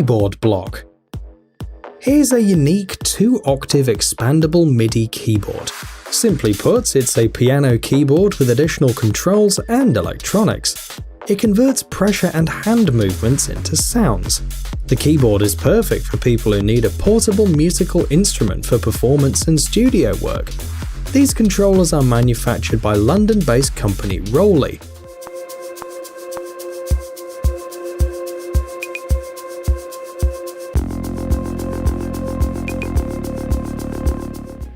Keyboard block. Here's a unique 2-octave expandable MIDI keyboard. Simply put, it's a piano keyboard with additional controls and electronics. It converts pressure and hand movements into sounds. The keyboard is perfect for people who need a portable musical instrument for performance and studio work. These controllers are manufactured by London-based company Roley.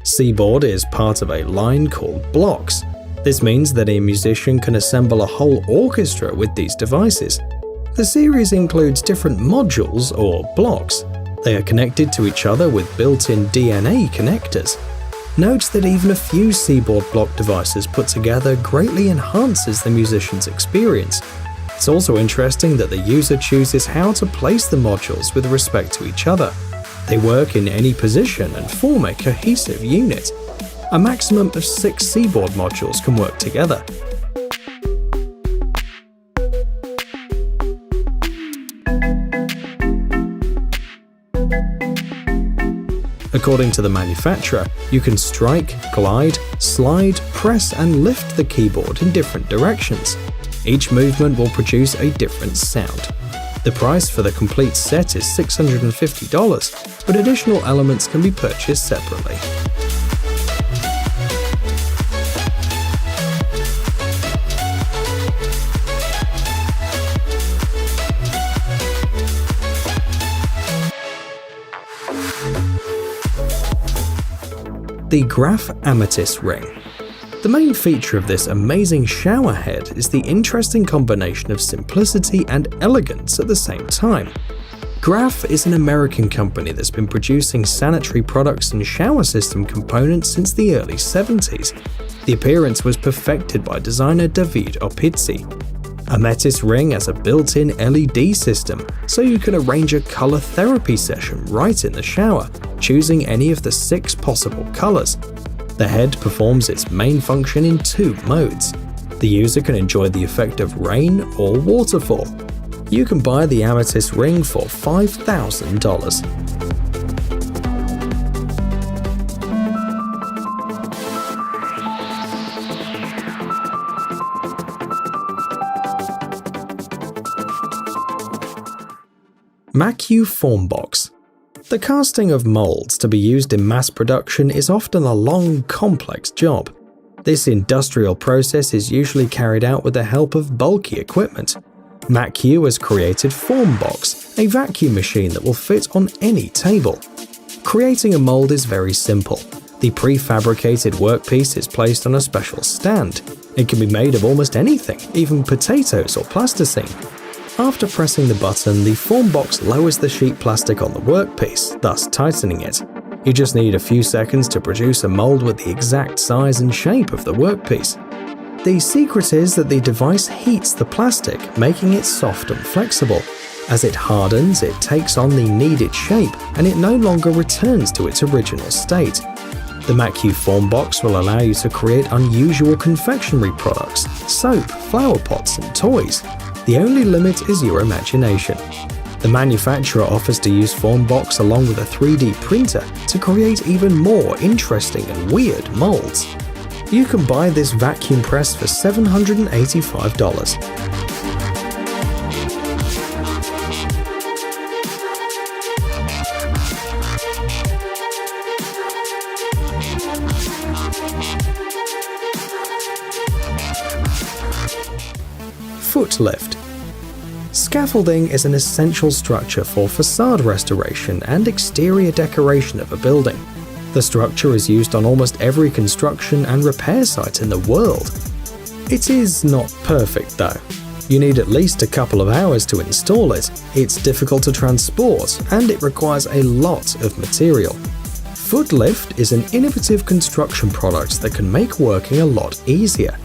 Seaboard is part of a line called blocks. This means that a musician can assemble a whole orchestra with these devices. The series includes different modules or blocks. They are connected to each other with built-in DNA connectors. Note that even a few Seaboard block devices put together greatly enhances the musician's experience. It's also interesting that the user chooses how to place the modules with respect to each other. They work in any position and form a cohesive unit. A maximum of 6 Seaboard modules can work together. According to the manufacturer, you can strike, glide, slide, press and lift the keyboard in different directions. Each movement will produce a different sound. The price for the complete set is $650, but additional elements can be purchased separately. The Graph Amethyst Ring. The main feature of this amazing shower head is the interesting combination of simplicity and elegance at the same time. Graph is an American company that's been producing sanitary products and shower system components since the early 70s. The appearance was perfected by designer David Opizzi. Amethyst Ring has a built-in LED system, so you can arrange a color therapy session right in the shower, choosing any of the 6 possible colors. The head performs its main function in 2 modes. The user can enjoy the effect of rain or waterfall. You can buy the Amethyst Ring for $5,000. Macu Form Box. The casting of molds to be used in mass production is often a long, complex job. This industrial process is usually carried out with the help of bulky equipment. Macu has created Form Box, a vacuum machine that will fit on any table. Creating a mold is very simple. The prefabricated workpiece is placed on a special stand. It can be made of almost anything, even potatoes or plasticine. After pressing the button, the form box lowers the sheet plastic on the workpiece, thus tightening it. You just need a few seconds to produce a mold with the exact size and shape of the workpiece. The secret is that the device heats the plastic, making it soft and flexible. As it hardens, it takes on the needed shape, and it no longer returns to its original state. The Macu Form Box will allow you to create unusual confectionery products, soap, flower pots, and toys. The only limit is your imagination. The manufacturer offers to use Form Box along with a 3D printer to create even more interesting and weird molds. You can buy this vacuum press for $785. Foot lift. Scaffolding is an essential structure for facade restoration and exterior decoration of a building. The structure is used on almost every construction and repair site in the world. It is not perfect though. You need at least a couple of hours to install it, it's difficult to transport, and it requires a lot of material. Foot lift is an innovative construction product that can make working a lot easier.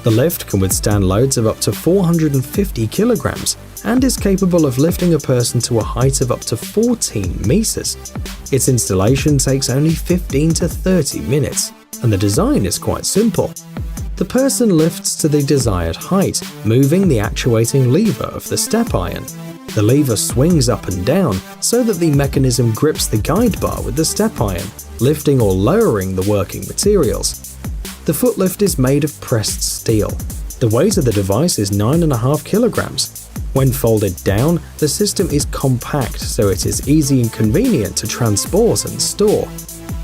The lift can withstand loads of up to 450 kilograms and is capable of lifting a person to a height of up to 14 meters. Its installation takes only 15 to 30 minutes, and the design is quite simple. The person lifts to the desired height, moving the actuating lever of the step iron. The lever swings up and down so that the mechanism grips the guide bar with the step iron, lifting or lowering the working materials. The foot lift is made of pressed steel. The weight of the device is 9.5 kilograms. When folded down, the system is compact so it is easy and convenient to transport and store.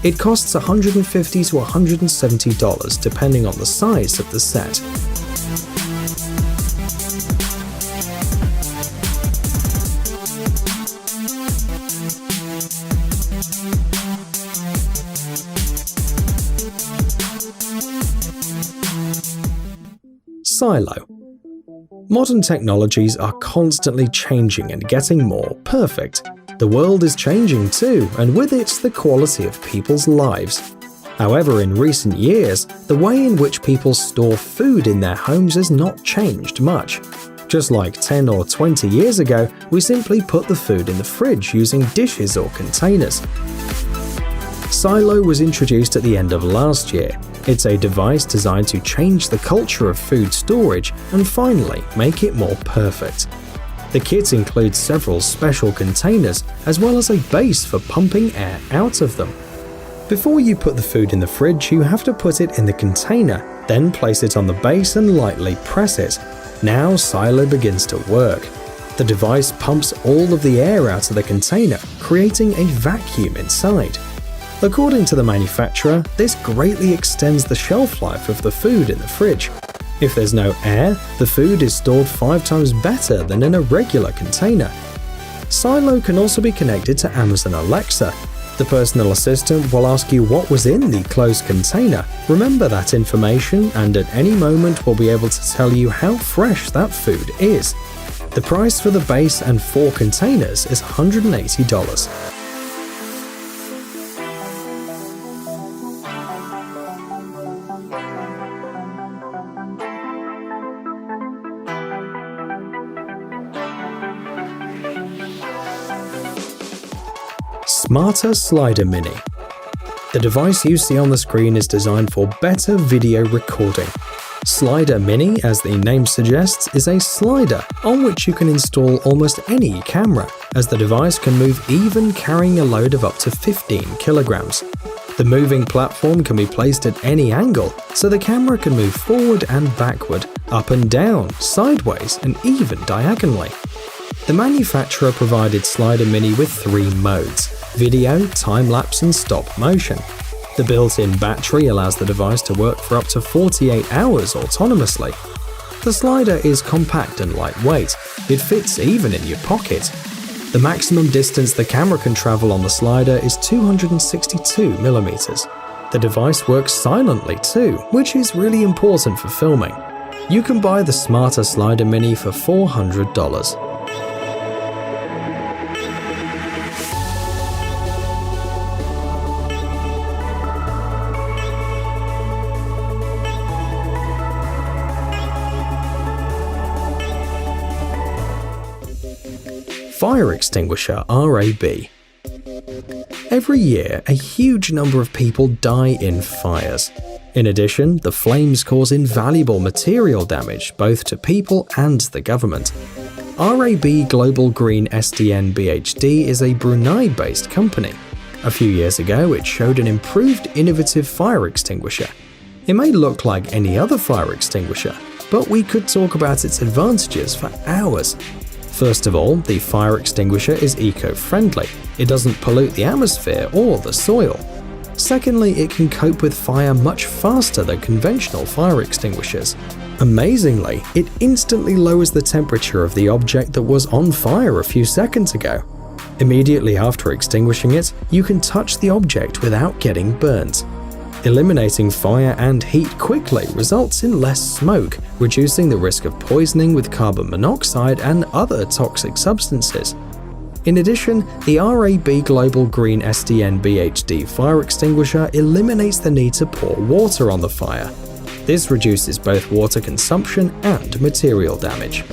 It costs $150 to $170 depending on the size of the set. Silo. Modern technologies are constantly changing and getting more perfect. The world is changing too, and with it, the quality of people's lives. However, in recent years, the way in which people store food in their homes has not changed much. Just like 10 or 20 years ago, we simply put the food in the fridge using dishes or containers. Silo was introduced at the end of last year. It's a device designed to change the culture of food storage and finally make it more perfect. The kit includes several special containers as well as a base for pumping air out of them. Before you put the food in the fridge, you have to put it in the container, then place it on the base and lightly press it. Now Silo begins to work. The device pumps all of the air out of the container, creating a vacuum inside. According to the manufacturer, this greatly extends the shelf life of the food in the fridge. If there's no air, the food is stored 5 times better than in a regular container. Silo can also be connected to Amazon Alexa. The personal assistant will ask you what was in the closed container. Remember that information, and at any moment will be able to tell you how fresh that food is. The price for the base and 4 containers is $180. Smarter Slider Mini. The device you see on the screen is designed for better video recording. Slider Mini, as the name suggests, is a slider on which you can install almost any camera, as the device can move even carrying a load of up to 15 kilograms. The moving platform can be placed at any angle, so the camera can move forward and backward, up and down, sideways, and even diagonally. The manufacturer provided Slider Mini with 3 modes: video, time-lapse, and stop motion. The built-in battery allows the device to work for up to 48 hours autonomously. The slider is compact and lightweight. It fits even in your pocket. The maximum distance the camera can travel on the slider is 262 millimeters. The device works silently too, which is really important for filming. You can buy the Smarter Slider Mini for $400. Fire extinguisher RAB. Every year, a huge number of people die in fires. In addition, the flames cause invaluable material damage both to people and the government. RAB Global Green SDN BHD is a Brunei-based company. A few years ago, it showed an improved innovative fire extinguisher. It may look like any other fire extinguisher, but we could talk about its advantages for hours. First of all, the fire extinguisher is eco-friendly. It doesn't pollute the atmosphere or the soil. Secondly, it can cope with fire much faster than conventional fire extinguishers. Amazingly, it instantly lowers the temperature of the object that was on fire a few seconds ago. Immediately after extinguishing it, you can touch the object without getting burnt. Eliminating fire and heat quickly results in less smoke, reducing the risk of poisoning with carbon monoxide and other toxic substances. In addition, the RAB Global Green SDN BHD fire extinguisher eliminates the need to pour water on the fire. This reduces both water consumption and material damage.